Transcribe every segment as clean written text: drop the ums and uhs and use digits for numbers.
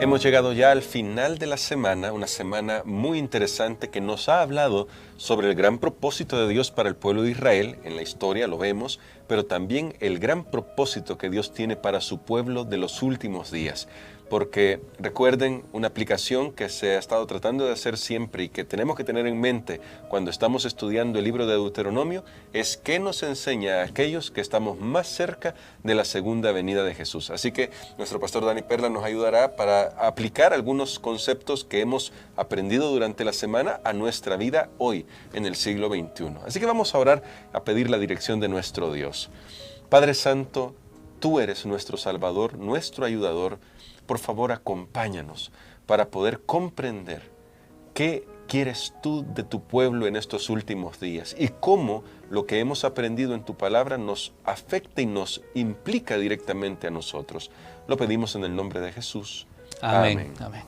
Hemos llegado ya al final de la semana, una semana muy interesante que nos ha hablado sobre el gran propósito de Dios para el pueblo de Israel, en la historia lo vemos, pero también el gran propósito que Dios tiene para su pueblo de los últimos días. Porque recuerden, una aplicación que se ha estado tratando de hacer siempre y que tenemos que tener en mente cuando estamos estudiando el libro de Deuteronomio es qué nos enseña a aquellos que estamos más cerca de la segunda venida de Jesús. Así que nuestro pastor Dani Perla nos ayudará para aplicar algunos conceptos que hemos aprendido durante la semana a nuestra vida hoy en el siglo XXI. Así que vamos a orar a pedir la dirección de nuestro Dios. Padre Santo, tú eres nuestro Salvador, nuestro ayudador. Por favor, acompáñanos para poder comprender qué quieres tú de tu pueblo en estos últimos días y cómo lo que hemos aprendido en tu palabra nos afecta y nos implica directamente a nosotros. Lo pedimos en el nombre de Jesús. Amén. Amén.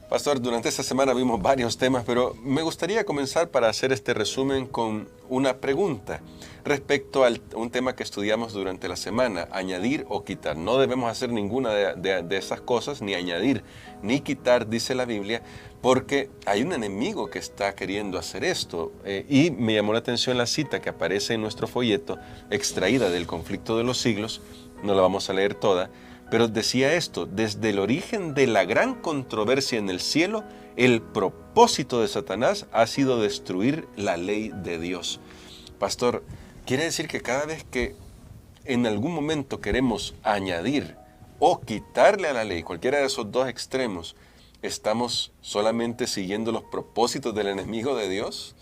Pastor, durante esta semana vimos varios temas, pero me gustaría comenzar para hacer este resumen con una pregunta respecto a un tema que estudiamos durante la semana, añadir o quitar. No debemos hacer ninguna de esas cosas, ni añadir ni quitar, dice la Biblia, porque hay un enemigo que está queriendo hacer esto. Y me llamó la atención la cita que aparece en nuestro folleto, extraída del Conflicto de los Siglos, no la vamos a leer toda, pero decía esto: desde el origen de la gran controversia en el cielo, el propósito de Satanás ha sido destruir la ley de Dios. Pastor, quiere decir que cada vez que en algún momento queremos añadir o quitarle a la ley, cualquiera de esos dos extremos, ¿estamos solamente siguiendo los propósitos del enemigo de Dios?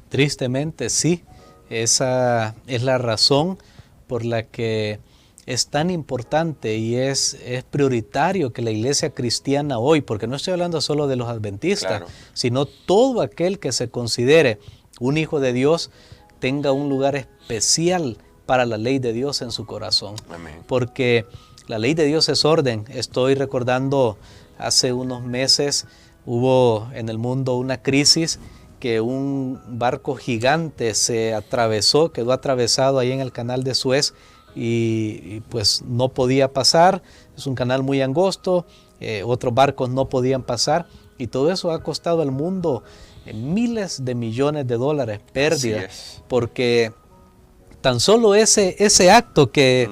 Tristemente sí, esa es la razón por la que es tan importante y es prioritario que la iglesia cristiana hoy, porque no estoy hablando solo de los adventistas, claro, sino todo aquel que se considere un hijo de Dios, tenga un lugar especial para la ley de Dios en su corazón. Amén. Porque la ley de Dios es orden. Estoy recordando hace unos meses hubo en el mundo una crisis que un barco gigante se atravesó, quedó atravesado ahí en el canal de Suez y pues no podía pasar. Es un canal muy angosto, otros barcos no podían pasar y todo eso ha costado al mundo miles de millones de dólares pérdidas, porque tan solo ese acto que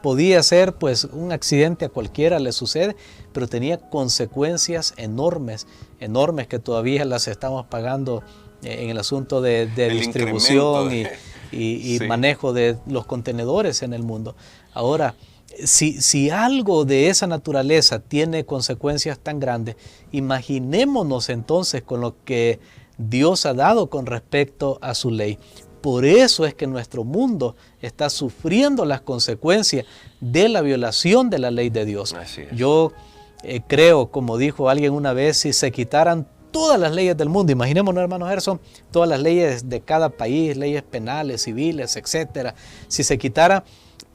podía ser pues un accidente, a cualquiera le sucede, pero tenía consecuencias enormes que todavía las estamos pagando en el asunto de distribución y manejo de los contenedores en el mundo. Ahora, si algo de esa naturaleza tiene consecuencias tan grandes, imaginémonos entonces con lo que Dios ha dado con respecto a su ley. Por eso es que nuestro mundo está sufriendo las consecuencias de la violación de la ley de Dios. Así es. Yo creo, como dijo alguien una vez, si se quitaran todas las leyes del mundo, imaginémonos, hermano Gerson, todas las leyes de cada país, leyes penales, civiles, etcétera, si se quitara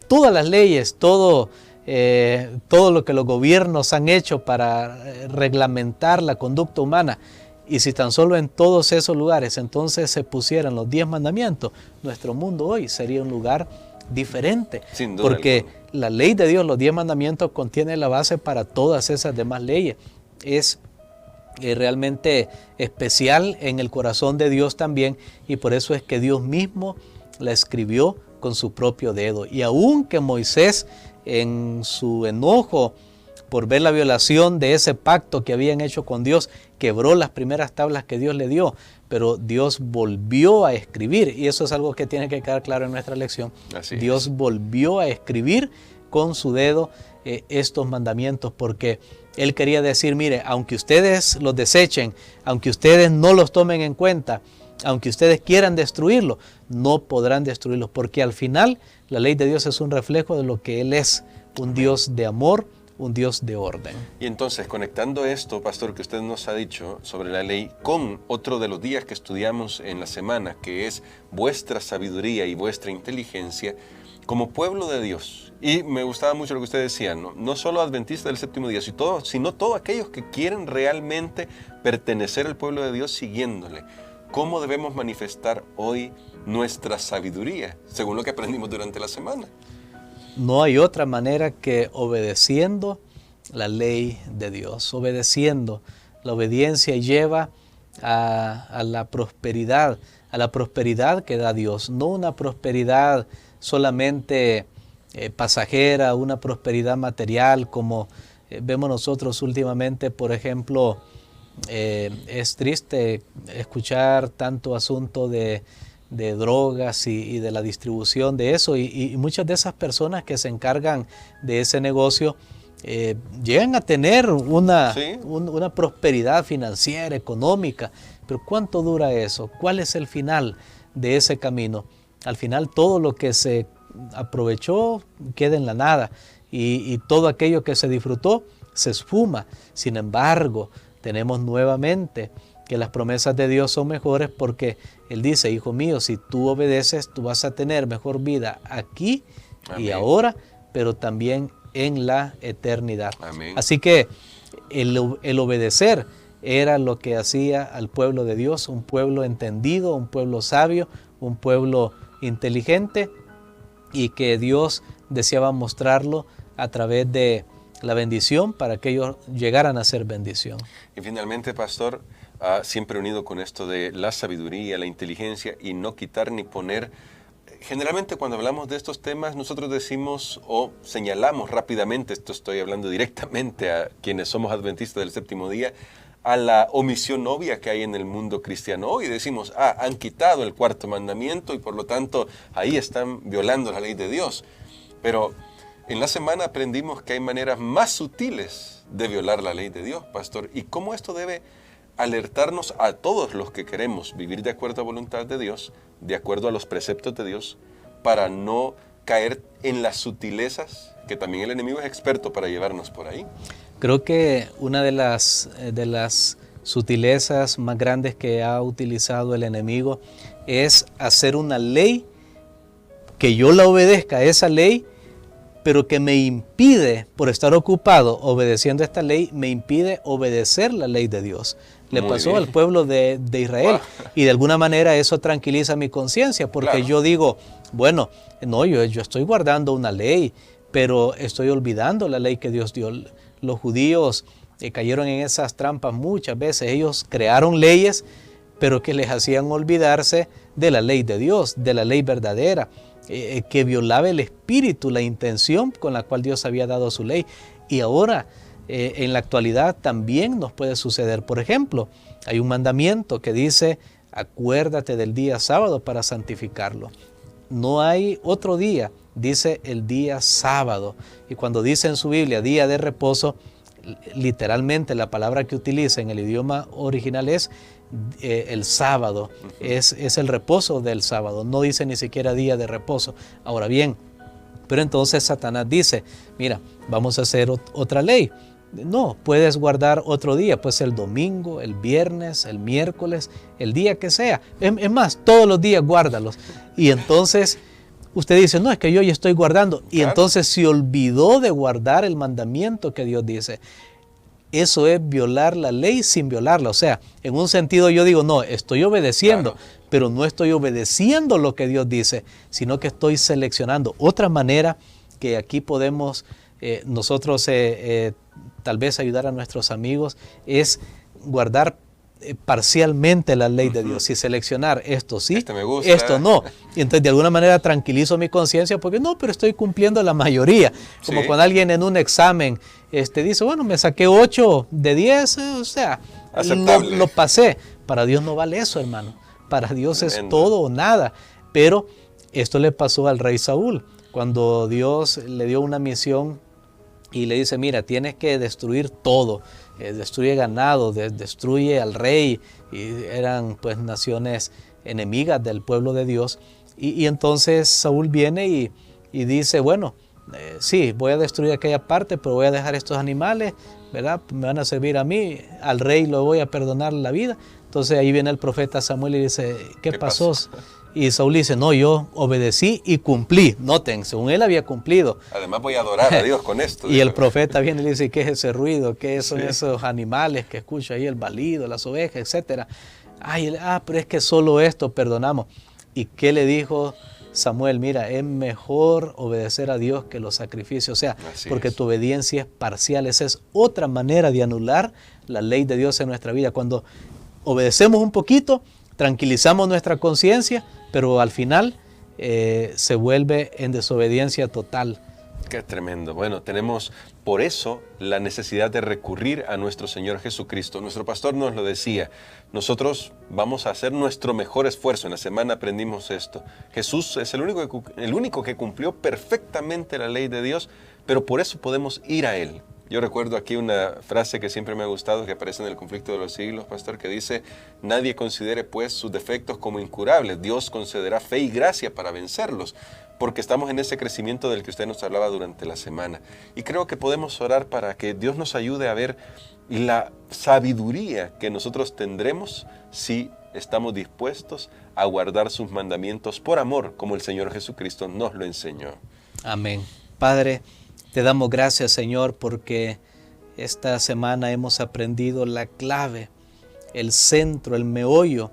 todas las leyes, todo lo que los gobiernos han hecho para reglamentar la conducta humana, y si tan solo en todos esos lugares entonces se pusieran los 10 mandamientos, nuestro mundo hoy sería un lugar diferente. Sin duda porque alguna. La ley de Dios, los 10 mandamientos, contiene la base para todas esas demás leyes. Es realmente especial en el corazón de Dios también, y por eso es que Dios mismo la escribió con su propio dedo. Y aunque Moisés, en su enojo por ver la violación de ese pacto que habían hecho con Dios, quebró las primeras tablas que Dios le dio, pero Dios volvió a escribir, y eso es algo que tiene que quedar claro en nuestra lección. Así Dios es. volvió a escribir con su dedo estos mandamientos, porque Él quería decir, mire, aunque ustedes los desechen, aunque ustedes no los tomen en cuenta, aunque ustedes quieran destruirlo, no podrán destruirlos, porque al final la ley de Dios es un reflejo de lo que Él es, un Dios de amor, un Dios de orden. Y entonces, conectando esto, pastor, que usted nos ha dicho sobre la ley, con otro de los días que estudiamos en la semana, que es vuestra sabiduría y vuestra inteligencia, como pueblo de Dios. Y me gustaba mucho lo que usted decía, no solo adventistas del séptimo día, sino todos aquellos que quieren realmente pertenecer al pueblo de Dios siguiéndole. ¿Cómo debemos manifestar hoy nuestra sabiduría, según lo que aprendimos durante la semana? No hay otra manera que obedeciendo la ley de Dios, obedeciendo. La obediencia lleva a la prosperidad que da Dios, no una prosperidad solamente pasajera, una prosperidad material como vemos nosotros últimamente. Por ejemplo, es triste escuchar tanto asunto de drogas y de la distribución de eso, y muchas de esas personas que se encargan de ese negocio llegan a tener una prosperidad financiera, económica, pero ¿cuánto dura eso? ¿Cuál es el final de ese camino? Al final todo lo que se aprovechó queda en la nada, y todo aquello que se disfrutó se esfuma. Sin embargo, tenemos nuevamente que las promesas de Dios son mejores, porque Él dice: hijo mío, si tú obedeces, tú vas a tener mejor vida aquí y ahora, pero también en la eternidad. Amén. Así que el obedecer era lo que hacía al pueblo de Dios un pueblo entendido, un pueblo sabio, un pueblo inteligente, y que Dios deseaba mostrarlo a través de la bendición para que ellos llegaran a ser bendición. Y finalmente, pastor, siempre unido con esto de la sabiduría, la inteligencia, y no quitar ni poner. Generalmente cuando hablamos de estos temas nosotros decimos o señalamos rápidamente, esto estoy hablando directamente a quienes somos adventistas del séptimo día, a la omisión obvia que hay en el mundo cristiano hoy. Decimos: han quitado el cuarto mandamiento y por lo tanto ahí están violando la ley de Dios. Pero en la semana aprendimos que hay maneras más sutiles de violar la ley de Dios, pastor, y cómo esto debe alertarnos a todos los que queremos vivir de acuerdo a la voluntad de Dios, de acuerdo a los preceptos de Dios, para no caer en las sutilezas que también el enemigo es experto para llevarnos por ahí. Creo que una de las sutilezas más grandes que ha utilizado el enemigo es hacer una ley, que yo la obedezca a esa ley, pero que me impide, por estar ocupado obedeciendo esta ley, me impide obedecer la ley de Dios. Le pasó al pueblo de Israel. Wow. Y de alguna manera eso tranquiliza mi conciencia, porque yo digo: bueno, no, yo estoy guardando una ley, pero estoy olvidando la ley que Dios dio. Los judíos cayeron en esas trampas muchas veces. Ellos crearon leyes, pero que les hacían olvidarse de la ley de Dios, de la ley verdadera, que violaba el espíritu, la intención con la cual Dios había dado su ley. Y ahora, en la actualidad, también nos puede suceder. Por ejemplo, hay un mandamiento que dice: acuérdate del día sábado para santificarlo. No hay otro día, dice el día sábado. Y cuando dice en su Biblia día de reposo, literalmente la palabra que utiliza en el idioma original es el sábado, es el reposo del sábado, no dice ni siquiera día de reposo. Ahora bien, pero entonces Satanás dice: mira, vamos a hacer otra ley. No, puedes guardar otro día, pues el domingo, el viernes, el miércoles, el día que sea. Es más, todos los días guárdalos. Y entonces usted dice: no, es que yo ya estoy guardando. Y entonces se olvidó de guardar el mandamiento que Dios dice. Eso es violar la ley sin violarla. O sea, en un sentido yo digo: no, estoy obedeciendo, pero no estoy obedeciendo lo que Dios dice, sino que estoy seleccionando. Otra manera que aquí podemos nosotros tal vez ayudar a nuestros amigos es guardar parcialmente la ley de Dios y seleccionar esto sí, este me gusta, esto no. Y entonces de alguna manera tranquilizo mi conciencia, porque no, pero estoy cumpliendo la mayoría. Como cuando alguien en un examen dice: bueno, me saqué 8 de 10, o sea, lo pasé. Para Dios no vale eso, hermano. Para Dios es todo o nada. Pero esto le pasó al rey Saúl, cuando Dios le dio una misión y le dice: mira, tienes que destruir todo. Destruye ganado, destruye al rey, y eran pues naciones enemigas del pueblo de Dios. Y entonces Saúl viene y dice: bueno, sí, voy a destruir aquella parte, pero voy a dejar estos animales, ¿verdad? Me van a servir a mí, al rey lo voy a perdonar la vida. Entonces ahí viene el profeta Samuel y dice: ¿qué pasó? Y Saúl dice: no, yo obedecí y cumplí. Noten, según él había cumplido. Además voy a adorar a Dios con esto. Y el profeta viene y le dice: ¿qué es ese ruido? ¿Qué son esos animales que escucho ahí, el balido, las ovejas, etcétera? Pero es que solo esto perdonamos. ¿Y qué le dijo Samuel, mira, es mejor obedecer a Dios que los sacrificios, o sea, porque tu obediencia es parcial. Esa es otra manera de anular la ley de Dios en nuestra vida. Cuando obedecemos un poquito, tranquilizamos nuestra conciencia, pero al final se vuelve en desobediencia total. Qué tremendo. Bueno, tenemos por eso la necesidad de recurrir a nuestro Señor Jesucristo. Nuestro pastor nos lo decía. Nosotros vamos a hacer nuestro mejor esfuerzo. En la semana aprendimos esto. Jesús es el único que cumplió perfectamente la ley de Dios, pero por eso podemos ir a Él. Yo recuerdo aquí una frase que siempre me ha gustado, que aparece en el Conflicto de los Siglos, pastor, que dice: nadie considere pues sus defectos como incurables. Dios concederá fe y gracia para vencerlos, porque estamos en ese crecimiento del que usted nos hablaba durante la semana. Y creo que podemos orar para que Dios nos ayude a ver la sabiduría que nosotros tendremos si estamos dispuestos a guardar sus mandamientos por amor, como el Señor Jesucristo nos lo enseñó. Amén. Padre, te damos gracias, Señor, porque esta semana hemos aprendido la clave, el centro, el meollo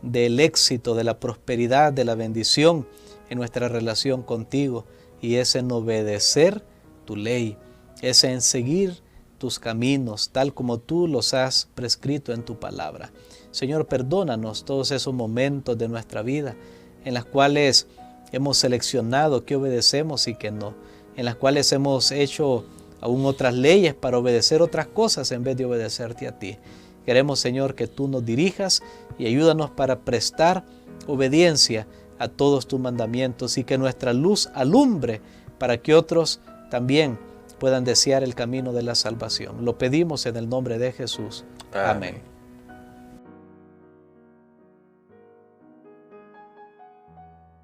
del éxito, de la prosperidad, de la bendición en nuestra relación contigo, y es en obedecer tu ley, es en seguir tus caminos, tal como tú los has prescrito en tu palabra. Señor, perdónanos todos esos momentos de nuestra vida en las cuales hemos seleccionado qué obedecemos y qué no, en las cuales hemos hecho aún otras leyes para obedecer otras cosas en vez de obedecerte a ti. Queremos, Señor, que tú nos dirijas y ayúdanos para prestar obediencia a todos tus mandamientos y que nuestra luz alumbre para que otros también puedan desear el camino de la salvación. Lo pedimos en el nombre de Jesús. Amén.